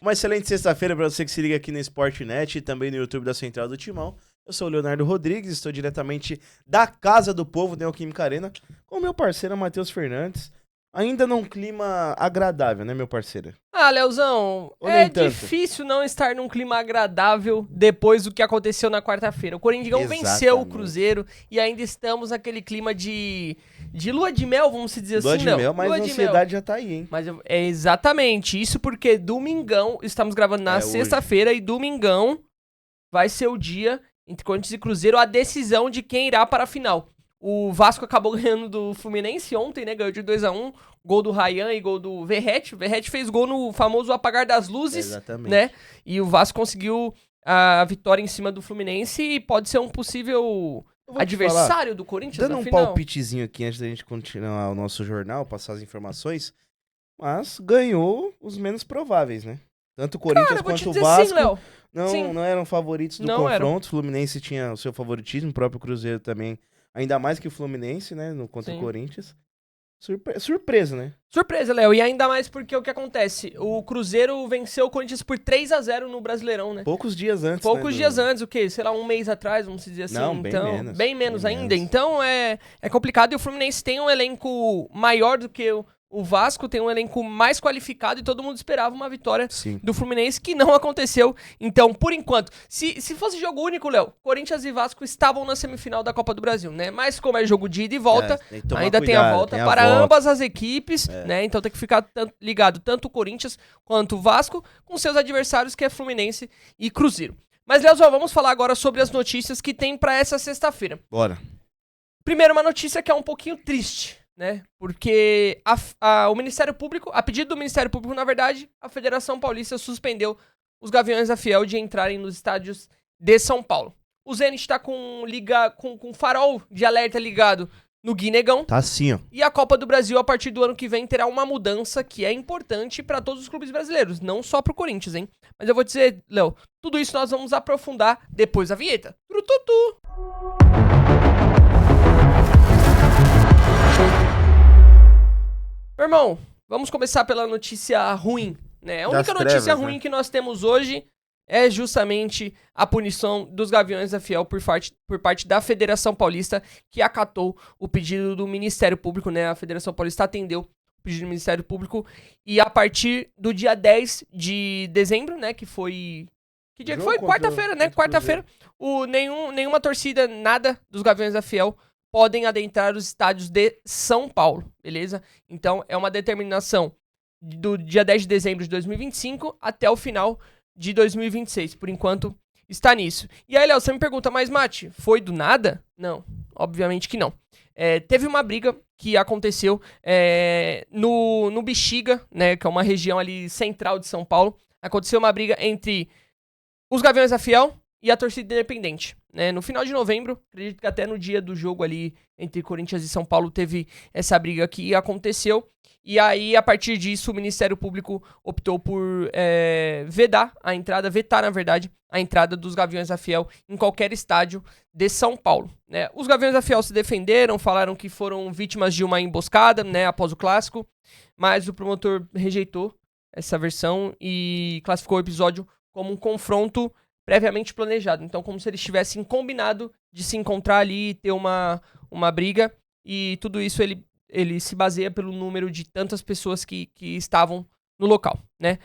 Uma excelente sexta-feira para você que se liga aqui no Sportnet e também no YouTube da Central do Timão. Eu sou o Leonardo Rodrigues, estou diretamente da Casa do Povo, Neoquímica Arena, com o meu parceiro Matheus Fernandes. Ainda num clima agradável, né, meu parceiro? Ah, Leozão, Ou é nem tanto? difícil não estar num clima agradável depois do que aconteceu na quarta-feira. O Corinthians venceu o Exatamente. Cruzeiro e ainda estamos naquele clima de lua de mel, vamos dizer Lua assim, de Léo. mel, mas Lua a de ansiedade já tá aí, hein? Mas é exatamente isso, porque domingão, estamos gravando na Hoje. sexta-feira e domingão vai ser o dia entre Corinthians e Cruzeiro, a decisão de quem irá para a final. O Vasco acabou ganhando do Fluminense ontem, né? Ganhou de 2-1, gol do Ryan e gol do Verratti. O Verratti fez gol no famoso apagar das luzes, Exatamente. né? E o Vasco conseguiu a vitória em cima do Fluminense e pode ser um possível Eu vou te adversário do Corinthians Dando na um final. palpitezinho aqui antes da gente continuar o nosso jornal, passar as informações, mas ganhou os menos prováveis, né? Tanto o Corinthians Cara, eu vou te quanto o dizer Vasco sim, Léo. não, Sim. não eram favoritos do Não eram. confronto. O Fluminense tinha o seu favoritismo, o próprio Cruzeiro também, ainda mais que o Fluminense, né? Contra o Sim. Corinthians. Surpresa, né? Surpresa, Léo. E ainda mais porque o que acontece? O Cruzeiro venceu o Corinthians por 3-0 no Brasileirão, né? Poucos dias antes. Poucos né, dias antes, o quê? Sei lá, um mês atrás, vamos dizer assim. Não, bem então, menos, bem menos bem ainda. menos. Então é complicado. E o Fluminense tem um elenco maior do que o Vasco, tem um elenco mais qualificado e todo mundo esperava uma vitória Sim. do Fluminense, que não aconteceu. Então, por enquanto, se fosse jogo único, Léo, Corinthians e Vasco estavam na semifinal da Copa do Brasil, né? Mas como é jogo de ida e volta, Tem que tomar ainda tem a cuidado, volta tem a para volta. ambas as equipes, né? Então tem que ficar ligado tanto o Corinthians quanto o Vasco com seus adversários, que é Fluminense e Cruzeiro. Mas, Leozão, vamos falar agora sobre as notícias que tem para essa sexta-feira. Bora. Primeiro, uma notícia que é um pouquinho triste, né? Porque o Ministério Público, a pedido do Ministério Público, na verdade, a Federação Paulista suspendeu os Gaviões da Fiel de entrarem nos estádios de São Paulo. O Zenit tá com farol de alerta ligado no Guinegão. Tá assim, ó. E a Copa do Brasil, a partir do ano que vem, terá uma mudança que é importante para todos os clubes brasileiros, não só pro Corinthians, hein? Mas eu vou dizer, Léo, tudo isso nós vamos aprofundar depois da vinheta. Turututu! Meu irmão, vamos começar pela notícia ruim, né? A única notícia ruim, né, que nós temos hoje é justamente a punição dos Gaviões da Fiel por parte da Federação Paulista, que acatou o pedido do Ministério Público, né? A Federação Paulista atendeu o pedido do Ministério Público e a partir do dia 10 de dezembro, né? Que foi... Que dia que foi? Quarta-feira, né? Quarta-feira. Nenhuma torcida, nada dos Gaviões da Fiel podem adentrar os estádios de São Paulo, beleza? Então, é uma determinação do dia 10 de dezembro de 2025 até o final de 2026. Por enquanto, está nisso. E aí, Léo, você me pergunta, mas, Mate, foi do nada? Não, obviamente que não. Teve uma briga que aconteceu no Bexiga, né, que é uma região ali central de São Paulo. Aconteceu uma briga entre os Gaviões da Fiel e a torcida independente, né? No final de novembro, acredito que até no dia do jogo ali entre Corinthians e São Paulo teve essa briga que aconteceu. E aí, a partir disso, o Ministério Público optou por vetar, na verdade, a entrada dos Gaviões da Fiel em qualquer estádio de São Paulo, né? Os Gaviões da Fiel se defenderam, falaram que foram vítimas de uma emboscada, né, após o clássico, mas o promotor rejeitou essa versão e classificou o episódio como um confronto previamente planejado. Então, como se eles tivessem combinado de se encontrar ali e ter uma briga. E tudo isso ele se baseia pelo número de tantas pessoas que estavam no local, né?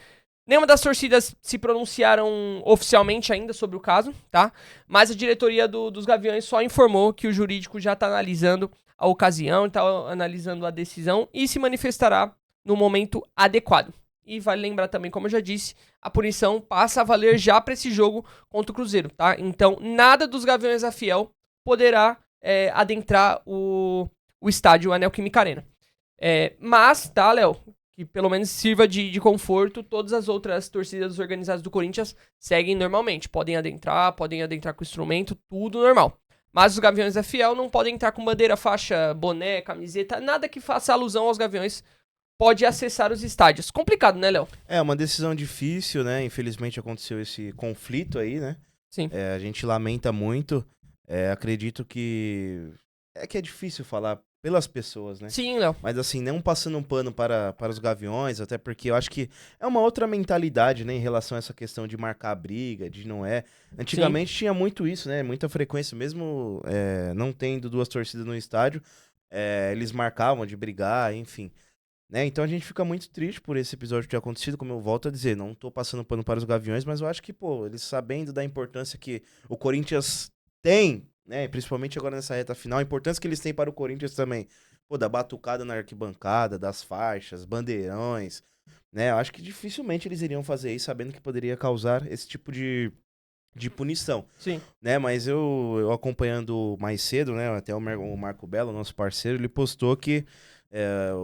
Nenhuma das torcidas se pronunciaram oficialmente ainda sobre o caso, tá? Mas a diretoria dos Gaviões só informou que o jurídico já está analisando a ocasião, está analisando a decisão e se manifestará no momento adequado. E vale lembrar também, como eu já disse, a punição passa a valer já para esse jogo contra o Cruzeiro, tá? Então, nada dos Gaviões da Fiel poderá adentrar o estádio Neoquímica Arena. Mas, tá, Léo, que pelo menos sirva de conforto, todas as outras torcidas organizadas do Corinthians seguem normalmente. Podem adentrar com instrumento, tudo normal. Mas os Gaviões da Fiel não podem entrar com bandeira, faixa, boné, camiseta, nada que faça alusão aos Gaviões pode acessar os estádios. Complicado, né, Léo? É uma decisão difícil, né? Infelizmente aconteceu esse conflito aí, né? Sim. A gente lamenta muito. Acredito que... É difícil falar pelas pessoas, né? Sim, Léo. Mas assim, não passando um pano para os Gaviões, até porque eu acho que é uma outra mentalidade, né, em relação a essa questão de marcar a briga, de não é. Antigamente tinha muito isso, né? Muita frequência, mesmo não tendo duas torcidas no estádio, eles marcavam de brigar, enfim. Né? Então a gente fica muito triste por esse episódio ter acontecido, como eu volto a dizer, não tô passando pano para os Gaviões, mas eu acho que, pô, eles sabendo da importância que o Corinthians tem, né, principalmente agora nessa reta final, a importância que eles têm para o Corinthians também, pô, da batucada na arquibancada, das faixas, bandeirões, né, eu acho que dificilmente eles iriam fazer isso sabendo que poderia causar esse tipo de punição. Sim. Né, mas eu acompanhando mais cedo, né, até o Marco Belo, nosso parceiro, ele postou que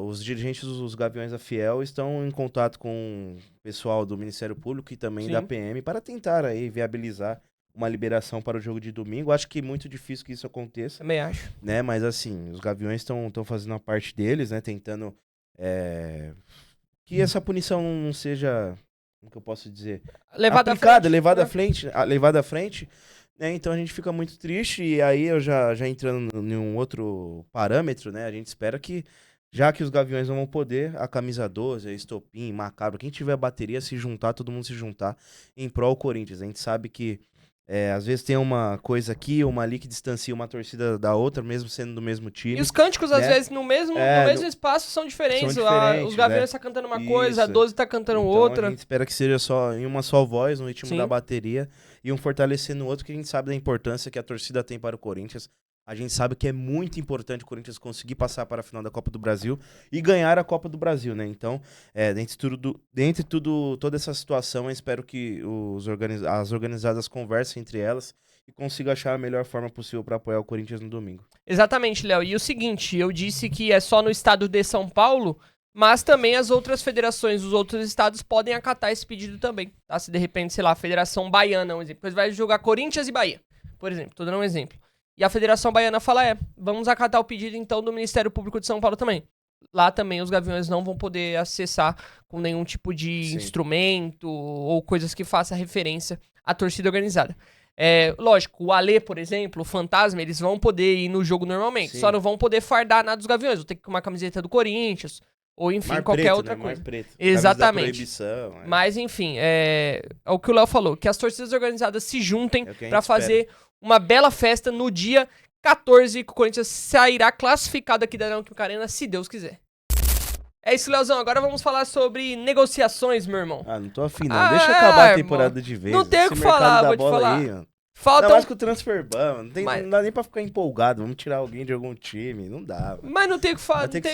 os dirigentes dos Gaviões da Fiel estão em contato com o pessoal do Ministério Público e também da PM para tentar aí viabilizar uma liberação para o jogo de domingo. Acho que é muito difícil que isso aconteça. Também acho. Né, mas assim, os Gaviões estão fazendo a parte deles, né, tentando que essa punição não seja, como que eu posso dizer? Levada à frente. Né, então a gente fica muito triste e aí eu já entrando em um outro parâmetro, né, a gente espera que já que os Gaviões não vão poder, a camisa 12, a Estopim, Macabro, quem tiver bateria, se juntar, todo mundo se juntar em prol do Corinthians. A gente sabe que às vezes tem uma coisa aqui, uma ali que distancia uma torcida da outra, mesmo sendo do mesmo time. E os cânticos, né? às vezes, no mesmo espaço são diferentes. Os Gaviões tá cantando uma coisa, a 12 tá cantando então, outra. A gente espera que seja só em uma só voz, no ritmo Sim. da bateria, e um fortalecendo o outro, que a gente sabe da importância que a torcida tem para o Corinthians. A gente sabe que é muito importante o Corinthians conseguir passar para a final da Copa do Brasil e ganhar a Copa do Brasil, né? Então, toda essa situação, eu espero que as organizadas conversem entre elas e consigam achar a melhor forma possível para apoiar o Corinthians no domingo. Exatamente, Léo. E o seguinte, eu disse que é só no estado de São Paulo, mas também as outras federações dos outros estados podem acatar esse pedido também, tá? Se de repente, sei lá, a Federação Baiana, um exemplo, depois vai jogar Corinthians e Bahia, por exemplo, tô dando um exemplo. E a Federação Baiana fala, vamos acatar o pedido então do Ministério Público de São Paulo também. Lá também os Gaviões não vão poder acessar com nenhum tipo de instrumento ou coisas que faça referência à torcida organizada. Lógico, o Alê, por exemplo, o Fantasma, eles vão poder ir no jogo normalmente, Só não vão poder fardar nada dos Gaviões, vão ter que ir com uma camiseta do Corinthians, ou enfim, Mar qualquer preto, outra né? coisa. Mar preto. Exatamente. Mas enfim, é o que o Léo falou, que as torcidas organizadas se juntem pra fazer uma bela festa no dia 14, que o Corinthians sairá classificado aqui da Neoquímica Arena, se Deus quiser. É isso, Leozão. Agora vamos falar sobre negociações, meu irmão. Não tô afim não. Deixa acabar a temporada de vez. Não tem o que falar, vou te falar. Aí, falta mais que o transfer ban. Não dá nem pra ficar empolgado. Vamos tirar alguém de algum time. Não dá. Mas não tem o que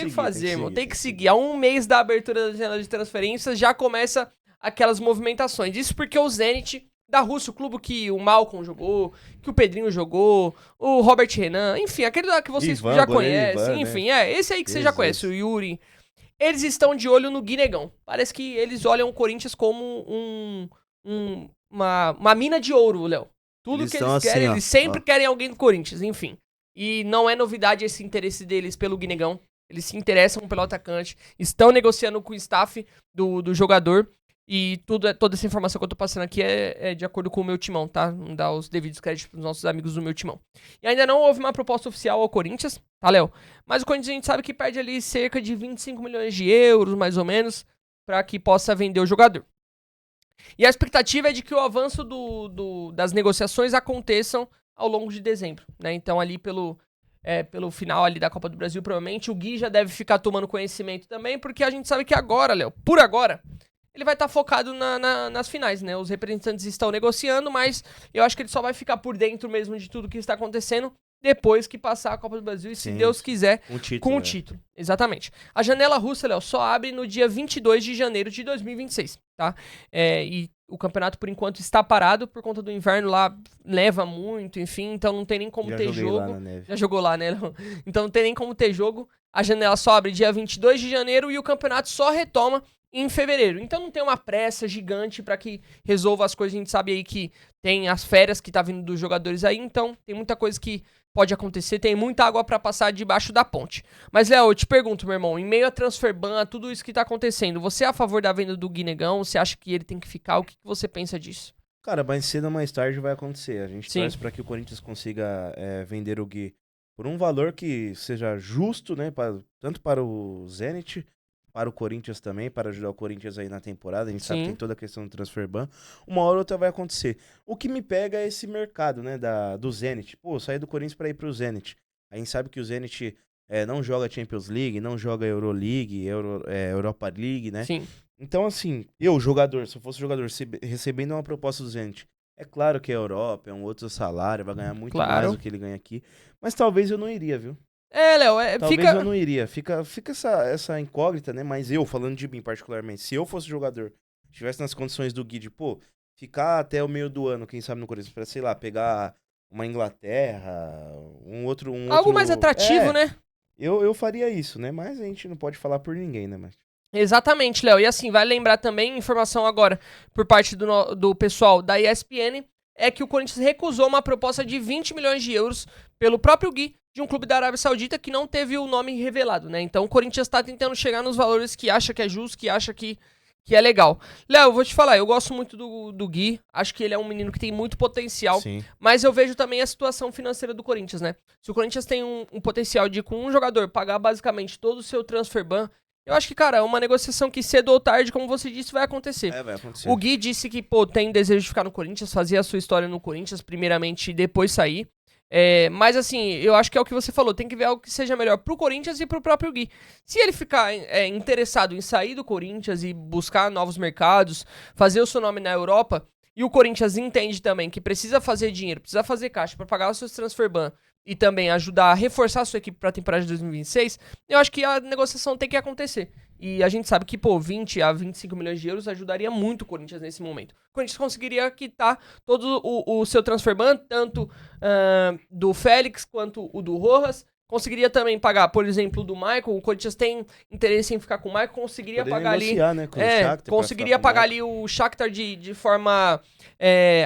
fazer, irmão. Tem que seguir. Há um mês da abertura da janela de transferências já começa aquelas movimentações. Isso porque o Zenit da Rússia, o clube que o Malcolm jogou, que o Pedrinho jogou, o Robert Renan, enfim, aquele lá que vocês já conhecem, enfim, esse aí que você já conhece, o Yuri. Eles estão de olho no Guinegão. Parece que eles olham o Corinthians como uma mina de ouro, Léo. Tudo que eles querem, eles sempre querem alguém do Corinthians, enfim. E não é novidade esse interesse deles pelo Guinegão. Eles se interessam pelo atacante, estão negociando com o staff do jogador. E toda essa informação que eu tô passando aqui é de acordo com o meu timão, tá? Não dá os devidos créditos pros nossos amigos do meu timão. E ainda não houve uma proposta oficial ao Corinthians, tá, Léo? Mas o Corinthians a gente sabe que perde ali cerca de 25 milhões de euros, mais ou menos, pra que possa vender o jogador. E a expectativa é de que o avanço das negociações aconteçam ao longo de dezembro, né? Então ali pelo final ali da Copa do Brasil, provavelmente o Gui já deve ficar tomando conhecimento também, porque a gente sabe que agora, Léo, por agora, ele vai estar focado nas finais, né? Os representantes estão negociando, mas eu acho que ele só vai ficar por dentro mesmo de tudo que está acontecendo depois que passar a Copa do Brasil e, se Deus quiser, com o título. Exatamente. A janela russa, Léo, só abre no dia 22 de janeiro de 2026, tá? E o campeonato, por enquanto, está parado por conta do inverno lá, neva muito, enfim, então não tem nem como ter jogo. Lá na neve. Já jogou lá, né? Então não tem nem como ter jogo. A janela só abre dia 22 de janeiro e o campeonato só retoma em fevereiro. Então não tem uma pressa gigante pra que resolva as coisas. A gente sabe aí que tem as férias que tá vindo dos jogadores aí, então tem muita coisa que pode acontecer, tem muita água pra passar debaixo da ponte. Mas, Léo, eu te pergunto, meu irmão, em meio a transfer ban, a tudo isso que tá acontecendo, você é a favor da venda do Guinegão? Você acha que ele tem que ficar? O que você pensa disso? Cara, mais cedo ou mais tarde vai acontecer. A gente torce pra que o Corinthians consiga vender o Gui por um valor que seja justo, né? Tanto para o Zenit, para o Corinthians também, para ajudar o Corinthians aí na temporada. A gente sabe que tem toda a questão do transfer ban. Uma hora ou outra vai acontecer. O que me pega é esse mercado, né? Do Zenit. Pô, sair do Corinthians para ir pro Zenit. A gente sabe que o Zenit não joga Champions League, não joga Euroleague, Europa League, né? Sim. Então, assim, eu, jogador, se eu fosse jogador, recebendo uma proposta do Zenit, é claro que é Europa, é um outro salário, vai ganhar muito mais do que ele ganha aqui. Mas talvez eu não iria, viu? Léo, talvez eu não iria. Fica essa incógnita, né? Mas eu, falando de mim particularmente, se eu fosse jogador, estivesse nas condições do Gui de, pô, ficar até o meio do ano, quem sabe no Corinthians, pra, sei lá, pegar uma Inglaterra, um outro... Algo mais atrativo, né? Eu faria isso, né? Mas a gente não pode falar por ninguém, né? Mas... Exatamente, Léo. E assim, vale lembrar também, informação agora por parte do pessoal da ESPN, é que o Corinthians recusou uma proposta de 20 milhões de euros pelo próprio Gui, de um clube da Arábia Saudita que não teve o nome revelado, né? Então o Corinthians tá tentando chegar nos valores que acha que é justo, que acha que é legal. Léo, eu vou te falar, eu gosto muito do Gui, acho que ele é um menino que tem muito potencial, Sim. Mas eu vejo também a situação financeira do Corinthians, né? Se o Corinthians tem um potencial de, com um jogador, pagar basicamente todo o seu transfer ban, eu acho que, cara, é uma negociação que cedo ou tarde, como você disse, vai acontecer. Vai acontecer. O Gui disse que, pô, tem desejo de ficar no Corinthians, fazer a sua história no Corinthians, primeiramente, e depois sair. Mas, assim, eu acho que é o que você falou, tem que ver algo que seja melhor pro Corinthians e pro próprio Gui. Se ele ficar interessado em sair do Corinthians e buscar novos mercados, fazer o seu nome na Europa, e o Corinthians entende também que precisa fazer dinheiro, precisa fazer caixa pra pagar os seus transfer ban e também ajudar a reforçar a sua equipe pra temporada de 2026, eu acho que a negociação tem que acontecer. E a gente sabe que, pô, 20 a 25 milhões de euros ajudaria muito o Corinthians nesse momento. O Corinthians conseguiria quitar todo o seu transfer ban, tanto do Félix quanto o do Rojas. Conseguiria também pagar, por exemplo, do Michael. O Corinthians tem interesse em ficar com o Michael. Conseguiria pagar ali. Né, com o Shakhtar conseguiria pagar ali o Shakhtar de forma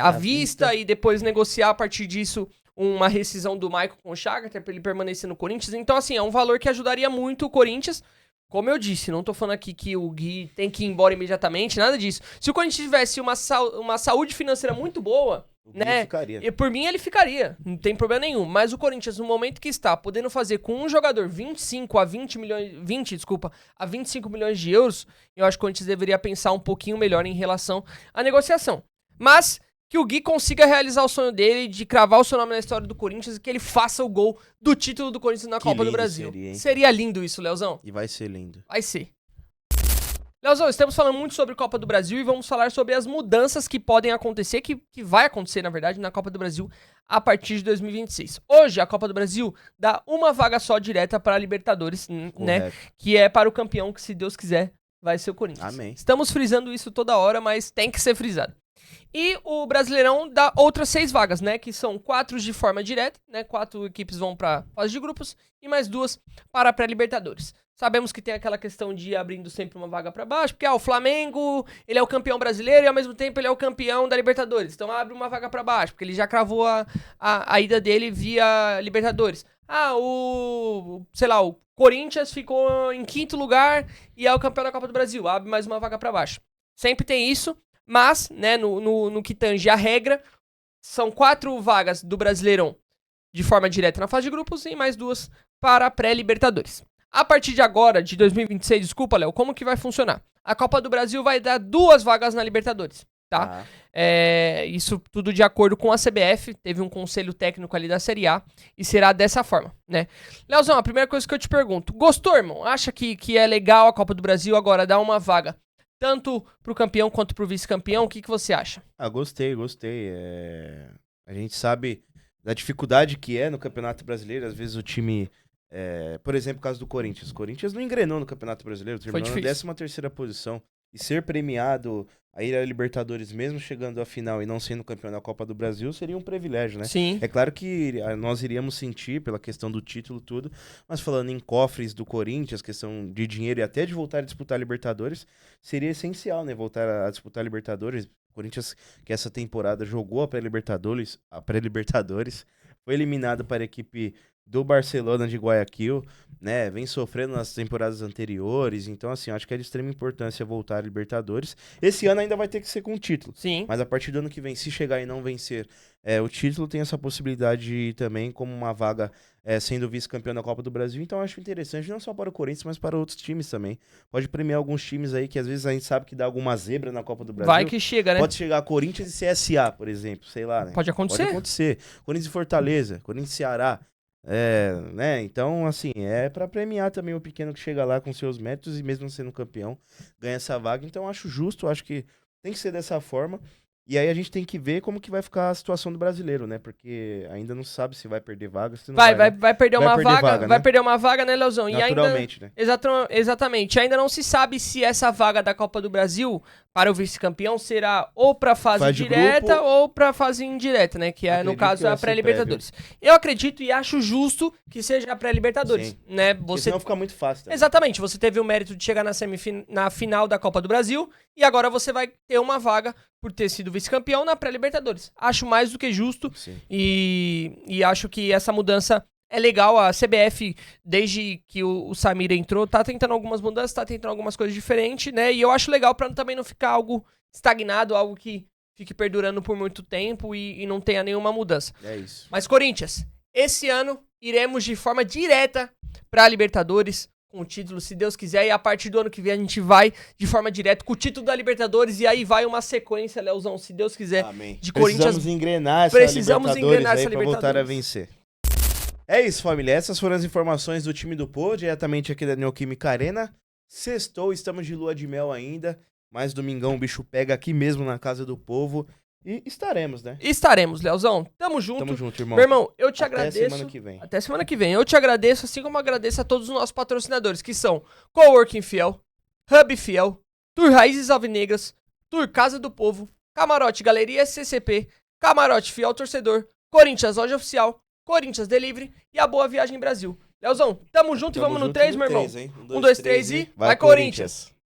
à vista e depois negociar a partir disso uma rescisão do Michael com o Shakhtar pra ele permanecer no Corinthians. Então, assim, é um valor que ajudaria muito o Corinthians. Como eu disse, não tô falando aqui que o Gui tem que ir embora imediatamente, nada disso. Se o Corinthians tivesse uma saúde financeira muito boa, né? Ficaria. E por mim ele ficaria, não tem problema nenhum. Mas o Corinthians, no momento que está podendo fazer com um jogador 25 a 20 milhões, 20, desculpa, a 25 milhões de euros, eu acho que o Corinthians deveria pensar um pouquinho melhor em relação à negociação. Mas que o Gui consiga realizar o sonho dele de cravar o seu nome na história do Corinthians e que ele faça o gol do título do Corinthians na Copa do Brasil. Seria lindo isso, Leozão. E vai ser lindo. Vai ser. Leozão, estamos falando muito sobre Copa do Brasil e vamos falar sobre as mudanças que podem acontecer, que vai acontecer, na verdade, na Copa do Brasil a partir de 2026. Hoje, a Copa do Brasil dá uma vaga só direta para a Libertadores, né? Que é para o campeão que, se Deus quiser, vai ser o Corinthians. Amém. Estamos frisando isso toda hora, mas tem que ser frisado. E o Brasileirão dá outras 6 vagas, né? Que são 4 de forma direta, né? 4 equipes vão para fase de grupos e mais 2 para a pré-Libertadores. Sabemos que tem aquela questão de ir abrindo sempre uma vaga para baixo, porque o Flamengo, ele é o campeão brasileiro e ao mesmo tempo ele é o campeão da Libertadores. Então abre uma vaga para baixo, porque ele já cravou a ida dele via Libertadores. O Corinthians ficou em 5º lugar e é o campeão da Copa do Brasil. Abre mais uma vaga para baixo. Sempre tem isso. Mas, né, no que tange a regra, são 4 vagas do Brasileirão de forma direta na fase de grupos e mais 2 para a pré-Libertadores. A partir de agora, de 2026, desculpa, Léo, como que vai funcionar? A Copa do Brasil vai dar 2 vagas na Libertadores, tá? Isso tudo de acordo com a CBF, teve um conselho técnico ali da Série A e será dessa forma, né? Leozão, a primeira coisa que eu te pergunto, gostou, irmão? Acha que é legal a Copa do Brasil agora dar uma vaga tanto pro campeão quanto pro vice-campeão? O que você acha? Gostei. A gente sabe da dificuldade que é no Campeonato Brasileiro. Às vezes o time, por exemplo, o caso do Corinthians. O Corinthians não engrenou no Campeonato Brasileiro, terminou na 13ª posição. E ser premiado a ir à Libertadores, mesmo chegando à final e não sendo campeão da Copa do Brasil, seria um privilégio, né? Sim. É claro que nós iríamos sentir pela questão do título tudo, mas falando em cofres do Corinthians, questão de dinheiro e até de voltar a disputar a Libertadores, seria essencial, né? Voltar a disputar a Libertadores. O Corinthians, que essa temporada jogou a pré-Libertadores, foi eliminado para a equipe do Barcelona de Guayaquil, né? Vem sofrendo nas temporadas anteriores. Então, assim, acho que é de extrema importância voltar a Libertadores. Esse ano ainda vai ter que ser com o título. Sim. Mas a partir do ano que vem, se chegar e não vencer o título, tem essa possibilidade de ir também como uma vaga sendo vice-campeão da Copa do Brasil. Então, acho interessante, não só para o Corinthians, mas para outros times também. Pode premiar alguns times aí que às vezes a gente sabe que dá alguma zebra na Copa do Brasil. Vai que chega, né? Pode chegar Corinthians e CSA, por exemplo, sei lá, né? Pode acontecer. Pode acontecer. Corinthians e Fortaleza, Corinthians e Ceará. Né? Então, assim, é pra premiar também o pequeno que chega lá com seus méritos e mesmo sendo campeão, ganha essa vaga. Então, acho justo, acho que tem que ser dessa forma. E aí a gente tem que ver como que vai ficar a situação do brasileiro, né? Porque ainda não sabe se vai perder vaga, se não vai, né? Vai perder uma vaga, vai perder uma vaga, né, Leozão? Naturalmente, né? Exatamente. Ainda não se sabe se essa vaga da Copa do Brasil para o vice-campeão será ou para fase direta ou para fase indireta, né? Que é, no caso, a pré-Libertadores. Eu acredito e acho justo que seja a pré-Libertadores, né? Senão fica muito fácil também. Exatamente. Você teve o mérito de chegar na final da Copa do Brasil e agora você vai ter uma vaga por ter sido vice-campeão na pré-Libertadores. Acho mais do que justo e acho que essa mudança é legal. A CBF, desde que o Samir entrou, tá tentando algumas mudanças, tá tentando algumas coisas diferentes, né? E eu acho legal pra também não ficar algo estagnado, algo que fique perdurando por muito tempo e não tenha nenhuma mudança. É isso. Mas, Corinthians, esse ano iremos de forma direta pra Libertadores com o título, se Deus quiser, e a partir do ano que vem a gente vai de forma direta com o título da Libertadores, e aí vai uma sequência, Leozão, se Deus quiser, Amém. de Corinthians. Precisamos engrenar essa Libertadores pra voltar a vencer. É isso, família. Essas foram as informações do time do Pô, diretamente aqui da Neoquímica Arena. Sextou, estamos de lua de mel ainda, mas domingão o bicho pega aqui mesmo na casa do povo. E estaremos, né? Estaremos, Leozão. Tamo junto. Tamo junto, irmão. Meu irmão, eu te agradeço. Até semana que vem. Até semana que vem. Eu te agradeço, assim como agradeço a todos os nossos patrocinadores, que são Coworking Fiel, Hub Fiel, Tour Raízes Alvinegras, Tour Casa do Povo, Camarote Galeria SCCP, Camarote Fiel Torcedor, Corinthians Loja Oficial, Corinthians Delivery e a Boa Viagem Brasil. Leozão, tamo junto e vamos no 3, meu irmão. 1, 2, 3 e vai, Corinthians!